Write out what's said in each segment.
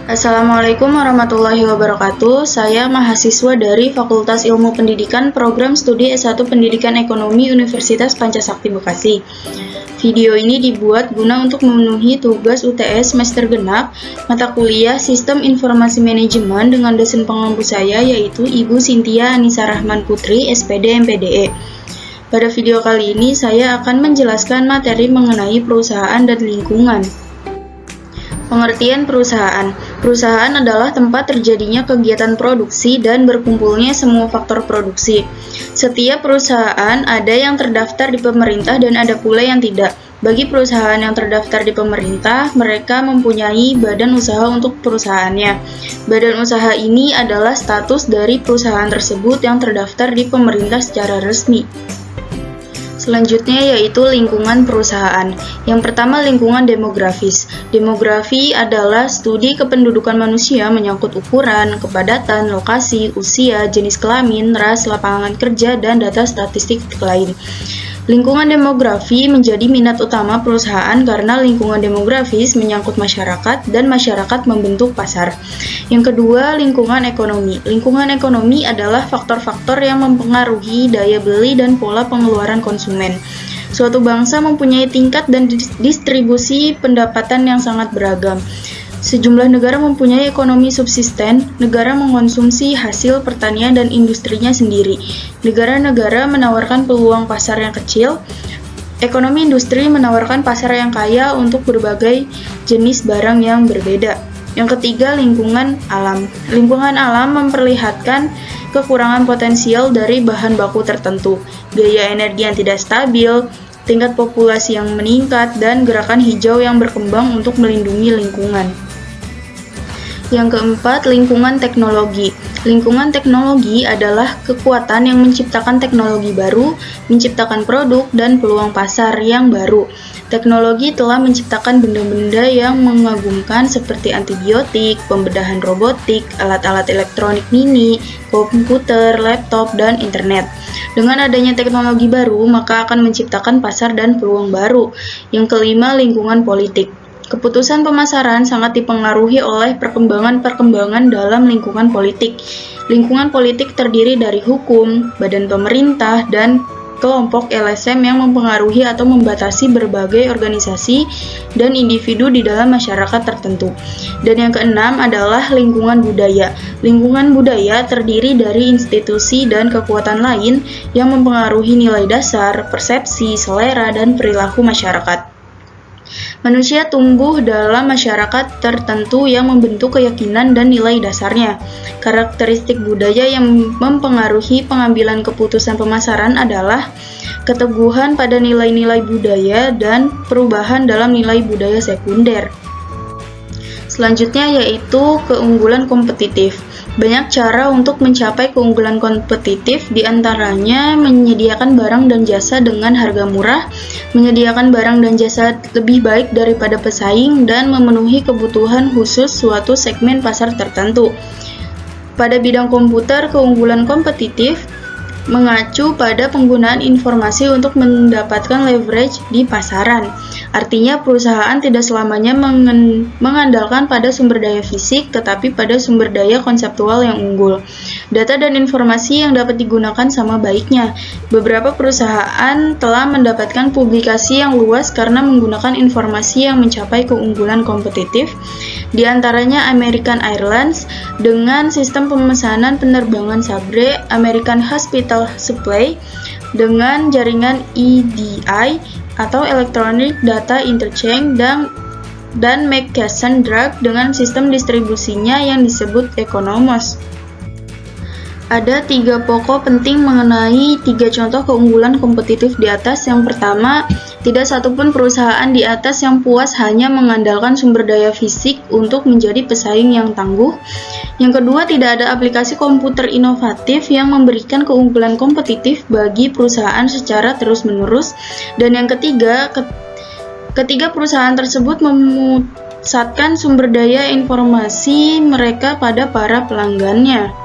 Assalamualaikum warahmatullahi wabarakatuh. Saya mahasiswa dari Fakultas Ilmu Pendidikan Program Studi S1 Pendidikan Ekonomi Universitas Pancasakti Bekasi. Video ini dibuat guna untuk memenuhi tugas UTS semester genap mata kuliah Sistem Informasi Manajemen dengan dosen pengampu saya yaitu Ibu Cynthia Anissa Rahman Putri, SPD MPDE. Pada video kali ini saya akan menjelaskan materi mengenai perusahaan dan lingkungan. Pengertian perusahaan. Perusahaan adalah tempat terjadinya kegiatan produksi dan berkumpulnya semua faktor produksi. Setiap perusahaan ada yang terdaftar di pemerintah dan ada pula yang tidak. Bagi perusahaan yang terdaftar di pemerintah, mereka mempunyai badan usaha untuk perusahaannya. Badan usaha ini adalah status dari perusahaan tersebut yang terdaftar di pemerintah secara resmi. Selanjutnya yaitu lingkungan perusahaan. Yang pertama lingkungan demografis. Demografi adalah studi kependudukan manusia menyangkut ukuran, kepadatan, lokasi, usia, jenis kelamin, ras, lapangan kerja, dan data statistik lain. Lingkungan demografi menjadi minat utama perusahaan karena lingkungan demografis menyangkut masyarakat dan masyarakat membentuk pasar. Yang kedua, lingkungan ekonomi. Lingkungan ekonomi adalah faktor-faktor yang mempengaruhi daya beli dan pola pengeluaran konsumen. Suatu bangsa mempunyai tingkat dan distribusi pendapatan yang sangat beragam. Sejumlah negara mempunyai ekonomi subsisten, negara mengkonsumsi hasil pertanian dan industrinya sendiri. Negara-negara menawarkan peluang pasar yang kecil. Ekonomi industri menawarkan pasar yang kaya untuk berbagai jenis barang yang berbeda. Yang ketiga, lingkungan alam. Lingkungan alam memperlihatkan kekurangan potensial dari bahan baku tertentu, biaya energi yang tidak stabil, tingkat populasi yang meningkat, dan gerakan hijau yang berkembang untuk melindungi lingkungan. Yang keempat, lingkungan teknologi. Lingkungan teknologi adalah kekuatan yang menciptakan teknologi baru, menciptakan produk, dan peluang pasar yang baru. Teknologi telah menciptakan benda-benda yang mengagumkan seperti antibiotik, pembedahan robotik, alat-alat elektronik mini, komputer, laptop, dan internet. Dengan adanya teknologi baru, maka akan menciptakan pasar dan peluang baru. Yang kelima, lingkungan politik. Keputusan pemasaran sangat dipengaruhi oleh perkembangan-perkembangan dalam lingkungan politik. Lingkungan politik terdiri dari hukum, badan pemerintah, dan kelompok LSM yang mempengaruhi atau membatasi berbagai organisasi dan individu di dalam masyarakat tertentu. Dan yang keenam adalah lingkungan budaya. Lingkungan budaya terdiri dari institusi dan kekuatan lain yang mempengaruhi nilai dasar, persepsi, selera, dan perilaku masyarakat. Manusia tumbuh dalam masyarakat tertentu yang membentuk keyakinan dan nilai dasarnya. Karakteristik budaya yang mempengaruhi pengambilan keputusan pemasaran adalah keteguhan pada nilai-nilai budaya dan perubahan dalam nilai budaya sekunder. Selanjutnya yaitu keunggulan kompetitif. Banyak cara untuk mencapai keunggulan kompetitif, diantaranya menyediakan barang dan jasa dengan harga murah, menyediakan barang dan jasa lebih baik daripada pesaing, dan memenuhi kebutuhan khusus suatu segmen pasar tertentu. Pada bidang komputer, keunggulan kompetitif mengacu pada penggunaan informasi untuk mendapatkan leverage di pasaran. Artinya perusahaan tidak selamanya mengandalkan pada sumber daya fisik, tetapi pada sumber daya konseptual yang unggul. Data dan informasi yang dapat digunakan sama baiknya. Beberapa perusahaan telah mendapatkan publikasi yang luas karena menggunakan informasi yang mencapai keunggulan kompetitif, di antaranya American Airlines dengan sistem pemesanan penerbangan Sabre, American Hospital Supply dengan jaringan EDI atau Electronic Data Interchange, dan McKesson Drug dengan sistem distribusinya yang disebut Economos. Ada 3 pokok penting mengenai 3 contoh keunggulan kompetitif di atas. Yang pertama, tidak satupun perusahaan di atas yang puas hanya mengandalkan sumber daya fisik untuk menjadi pesaing yang tangguh. Yang kedua, tidak ada aplikasi komputer inovatif yang memberikan keunggulan kompetitif bagi perusahaan secara terus-menerus. Dan yang ketiga, ketiga perusahaan tersebut memusatkan sumber daya informasi mereka pada para pelanggannya.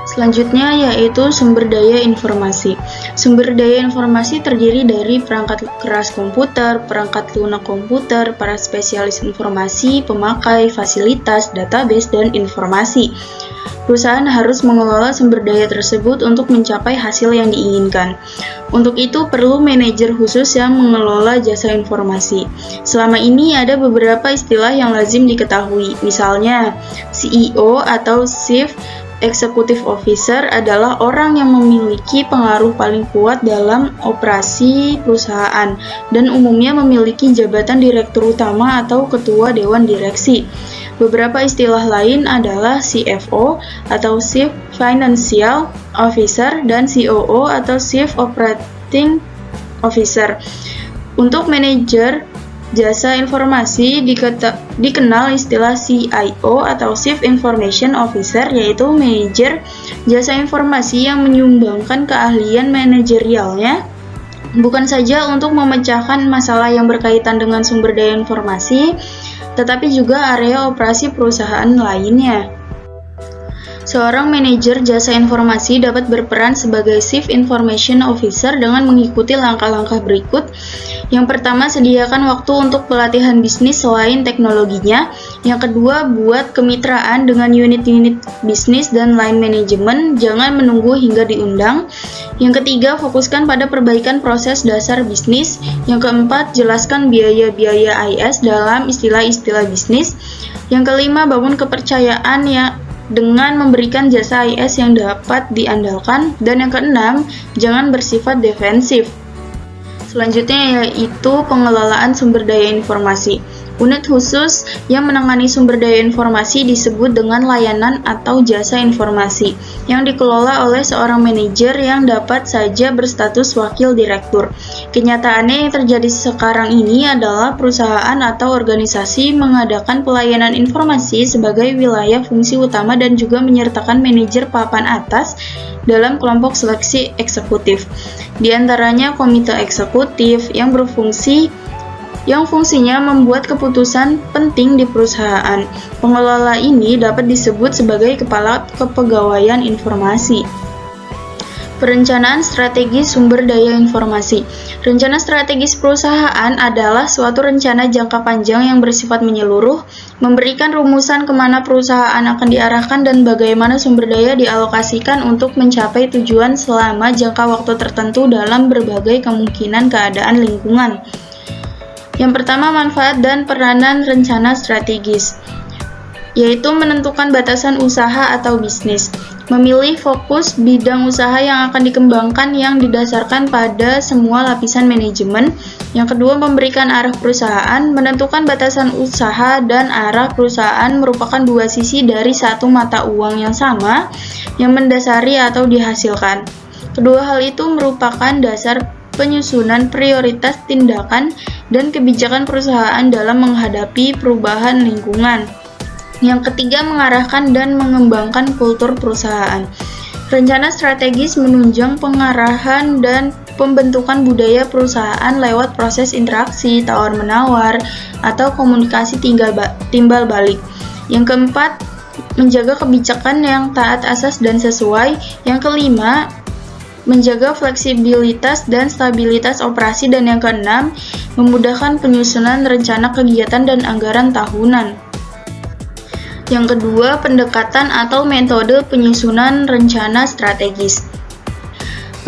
Selanjutnya yaitu sumber daya informasi. Sumber daya informasi terdiri dari perangkat keras komputer, perangkat lunak komputer, para spesialis informasi, pemakai, fasilitas, database, dan informasi. Perusahaan harus mengelola sumber daya tersebut untuk mencapai hasil yang diinginkan. Untuk itu perlu manajer khusus yang mengelola jasa informasi. Selama ini ada beberapa istilah yang lazim diketahui, misalnya CEO atau Chief Executive Officer adalah orang yang memiliki pengaruh paling kuat dalam operasi perusahaan dan umumnya memiliki jabatan direktur utama atau ketua dewan direksi. Beberapa istilah lain adalah CFO atau Chief Financial Officer dan COO atau Chief Operating Officer. Untuk manajer jasa informasi dikenal istilah CIO atau Chief Information Officer, yaitu manajer jasa informasi yang menyumbangkan keahlian manajerialnya bukan saja untuk memecahkan masalah yang berkaitan dengan sumber daya informasi, tetapi juga area operasi perusahaan lainnya. Seorang manajer jasa informasi dapat berperan sebagai Chief Information Officer dengan mengikuti langkah-langkah berikut. Yang pertama, sediakan waktu untuk pelatihan bisnis selain teknologinya. Yang kedua, buat kemitraan dengan unit-unit bisnis dan line manajemen, jangan menunggu hingga diundang. Yang ketiga, fokuskan pada perbaikan proses dasar bisnis. Yang keempat, jelaskan biaya-biaya IS dalam istilah-istilah bisnis. Yang kelima, bangun kepercayaan dengan memberikan jasa IS yang dapat diandalkan. Dan yang keenam, jangan bersifat defensif. Selanjutnya yaitu pengelolaan sumber daya informasi. Unit khusus yang menangani sumber daya informasi disebut dengan layanan atau jasa informasi, yang dikelola oleh seorang manajer yang dapat saja berstatus wakil direktur. Kenyataannya yang terjadi sekarang ini adalah perusahaan atau organisasi mengadakan pelayanan informasi sebagai wilayah fungsi utama dan juga menyertakan manajer papan atas dalam kelompok seleksi eksekutif. Di antaranya komite eksekutif yang fungsinya membuat keputusan penting di perusahaan. Pengelola ini dapat disebut sebagai kepala kepegawaian informasi. Perencanaan strategis sumber daya informasi. Rencana strategis perusahaan adalah suatu rencana jangka panjang yang bersifat menyeluruh, memberikan rumusan kemana perusahaan akan diarahkan dan bagaimana sumber daya dialokasikan untuk mencapai tujuan selama jangka waktu tertentu dalam berbagai kemungkinan keadaan lingkungan. Yang pertama, manfaat dan peranan rencana strategis, yaitu menentukan batasan usaha atau bisnis, memilih fokus bidang usaha yang akan dikembangkan yang didasarkan pada semua lapisan manajemen. Yang kedua, memberikan arah perusahaan, menentukan batasan usaha dan arah perusahaan merupakan dua sisi dari satu mata uang yang sama yang mendasari atau dihasilkan. Kedua hal itu merupakan dasar penyusunan prioritas tindakan dan kebijakan perusahaan dalam menghadapi perubahan lingkungan. Yang ketiga, mengarahkan dan mengembangkan kultur perusahaan. Rencana strategis menunjang pengarahan dan pembentukan budaya perusahaan lewat proses interaksi, tawar-menawar, atau komunikasi timbal balik. Yang keempat, menjaga kebijakan yang taat asas dan sesuai. Yang kelima, menjaga fleksibilitas dan stabilitas operasi. Dan yang keenam, memudahkan penyusunan rencana kegiatan dan anggaran tahunan. Yang kedua, pendekatan atau metode penyusunan rencana strategis.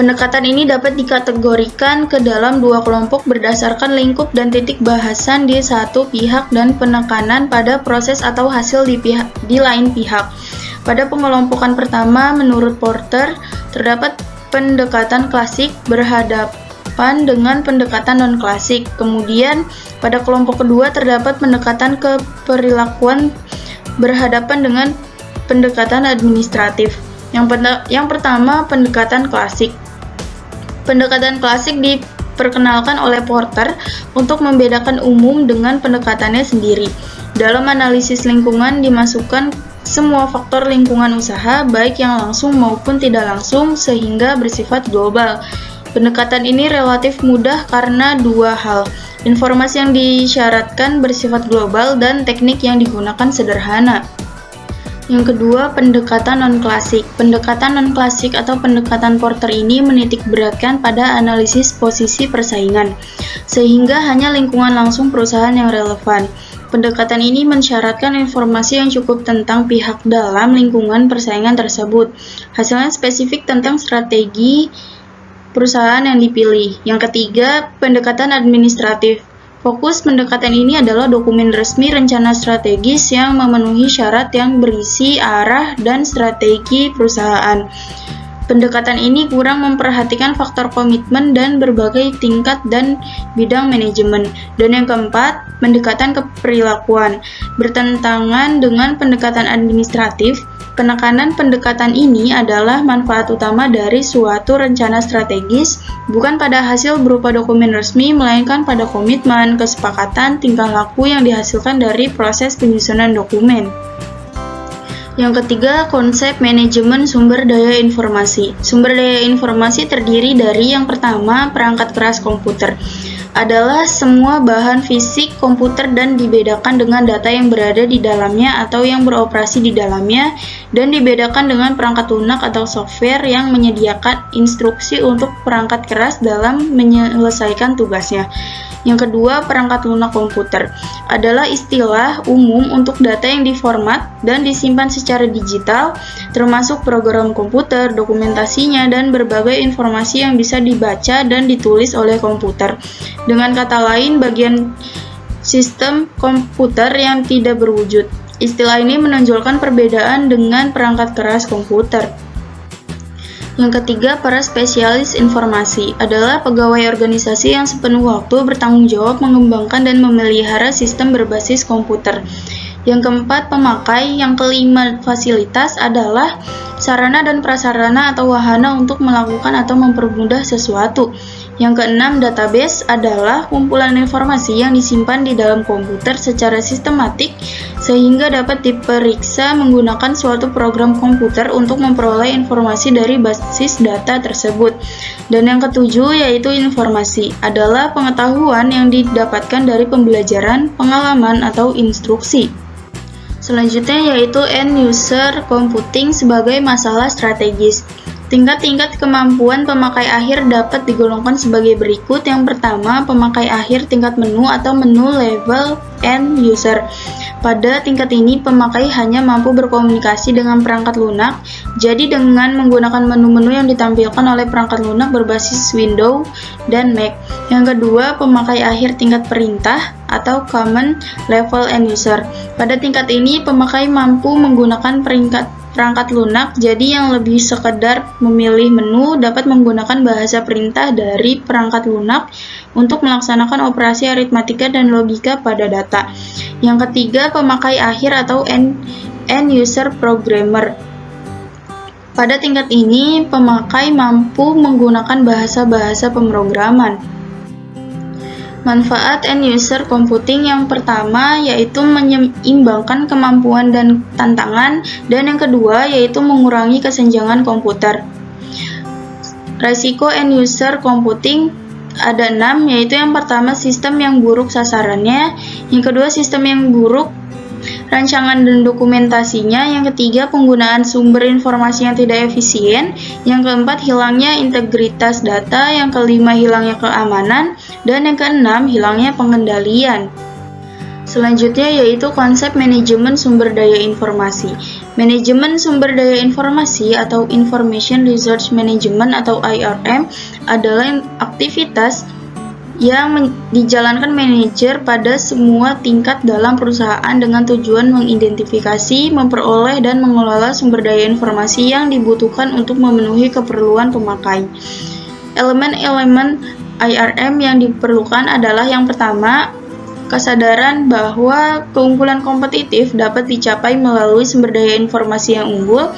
Pendekatan ini dapat dikategorikan ke dalam dua kelompok berdasarkan lingkup dan titik bahasan di satu pihak dan penekanan pada proses atau hasil di lain pihak. Pada pengelompokan pertama, menurut Porter, terdapat pendekatan klasik berhadapan dengan pendekatan non-klasik. Kemudian, pada kelompok kedua terdapat pendekatan keperilakuan berhadapan dengan pendekatan administratif. Yang pertama, pendekatan klasik. Pendekatan klasik diperkenalkan oleh Porter untuk membedakan umum dengan pendekatannya sendiri. Dalam analisis lingkungan dimasukkan semua faktor lingkungan usaha, baik yang langsung maupun tidak langsung, sehingga bersifat global. Pendekatan ini relatif mudah karena dua hal: informasi yang disyaratkan bersifat global dan teknik yang digunakan sederhana. Yang kedua, pendekatan non-klasik. Pendekatan non-klasik atau pendekatan Porter ini menitik beratkan pada analisis posisi persaingan, sehingga hanya lingkungan langsung perusahaan yang relevan. Pendekatan ini mensyaratkan informasi yang cukup tentang pihak dalam lingkungan persaingan tersebut. Hasilnya spesifik tentang strategi perusahaan yang dipilih. Yang ketiga, pendekatan administratif. Fokus pendekatan ini adalah dokumen resmi rencana strategis yang memenuhi syarat yang berisi arah dan strategi perusahaan. Pendekatan ini kurang memperhatikan faktor komitmen dan berbagai tingkat dan bidang manajemen. Dan yang keempat, pendekatan keperilakuan. Bertentangan dengan pendekatan administratif, penekanan pendekatan ini adalah manfaat utama dari suatu rencana strategis, bukan pada hasil berupa dokumen resmi, melainkan pada komitmen, kesepakatan, tingkah laku yang dihasilkan dari proses penyusunan dokumen. Yang ketiga, konsep manajemen sumber daya informasi. Sumber daya informasi terdiri dari yang pertama, perangkat keras komputer. Adalah semua bahan fisik komputer dan dibedakan dengan data yang berada di dalamnya atau yang beroperasi di dalamnya, dan dibedakan dengan perangkat lunak atau software yang menyediakan instruksi untuk perangkat keras dalam menyelesaikan tugasnya. Yang kedua, perangkat lunak komputer adalah istilah umum untuk data yang diformat dan disimpan secara digital, termasuk program komputer, dokumentasinya, dan berbagai informasi yang bisa dibaca dan ditulis oleh komputer. Dengan kata lain, bagian sistem komputer yang tidak berwujud. Istilah ini menonjolkan perbedaan dengan perangkat keras komputer. Yang ketiga, para spesialis informasi adalah pegawai organisasi yang sepenuh waktu bertanggung jawab mengembangkan dan memelihara sistem berbasis komputer. Yang keempat, pemakai. Yang kelima, fasilitas adalah sarana dan prasarana atau wahana untuk melakukan atau mempermudah sesuatu. Yang keenam, database adalah kumpulan informasi yang disimpan di dalam komputer secara sistematik sehingga dapat diperiksa menggunakan suatu program komputer untuk memperoleh informasi dari basis data tersebut. Dan yang ketujuh, yaitu informasi adalah pengetahuan yang didapatkan dari pembelajaran, pengalaman, atau instruksi. Selanjutnya yaitu end user computing sebagai masalah strategis. Tingkat-tingkat kemampuan pemakai akhir dapat digolongkan sebagai berikut. Yang pertama, pemakai akhir tingkat menu atau menu level end user. Pada tingkat ini, pemakai hanya mampu berkomunikasi dengan perangkat lunak, jadi dengan menggunakan menu-menu yang ditampilkan oleh perangkat lunak berbasis Windows dan Mac. Yang kedua, pemakai akhir tingkat perintah atau command level end user. Pada tingkat ini, pemakai mampu menggunakan perangkat lunak, jadi yang lebih sekedar memilih menu dapat menggunakan bahasa perintah dari perangkat lunak untuk melaksanakan operasi aritmatika dan logika pada data. Yang ketiga, pemakai akhir atau end user programmer. Pada tingkat ini, pemakai mampu menggunakan bahasa-bahasa pemrograman. Manfaat end user computing yang pertama yaitu menyeimbangkan kemampuan dan tantangan, dan yang kedua yaitu mengurangi kesenjangan komputer. Resiko end user computing ada 6, yaitu yang pertama sistem yang buruk sasarannya, yang kedua sistem yang buruk rancangan dan dokumentasinya, yang ketiga penggunaan sumber informasi yang tidak efisien, yang keempat hilangnya integritas data, yang kelima hilangnya keamanan, dan yang keenam hilangnya pengendalian. Selanjutnya yaitu konsep manajemen sumber daya informasi. Manajemen sumber daya informasi atau Information Resource Management atau IRM adalah aktivitas yang dijalankan manajer pada semua tingkat dalam perusahaan dengan tujuan mengidentifikasi, memperoleh, dan mengelola sumber daya informasi yang dibutuhkan untuk memenuhi keperluan pemakai. Elemen-elemen IRM yang diperlukan adalah yang pertama, kesadaran bahwa keunggulan kompetitif dapat dicapai melalui sumber daya informasi yang unggul.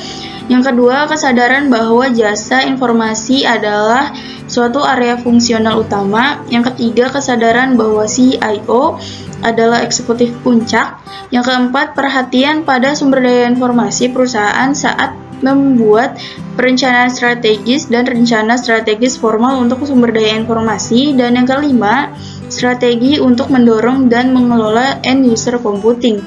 Yang kedua, kesadaran bahwa jasa informasi adalah suatu area fungsional utama. Yang ketiga, kesadaran bahwa CIO adalah eksekutif puncak. Yang keempat, perhatian pada sumber daya informasi perusahaan saat membuat perencanaan strategis dan rencana strategis formal untuk sumber daya informasi. Dan yang kelima, strategi untuk mendorong dan mengelola end user computing.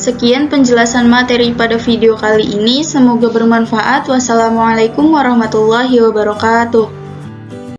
Sekian penjelasan materi pada video kali ini, semoga bermanfaat. Wassalamualaikum warahmatullahi wabarakatuh.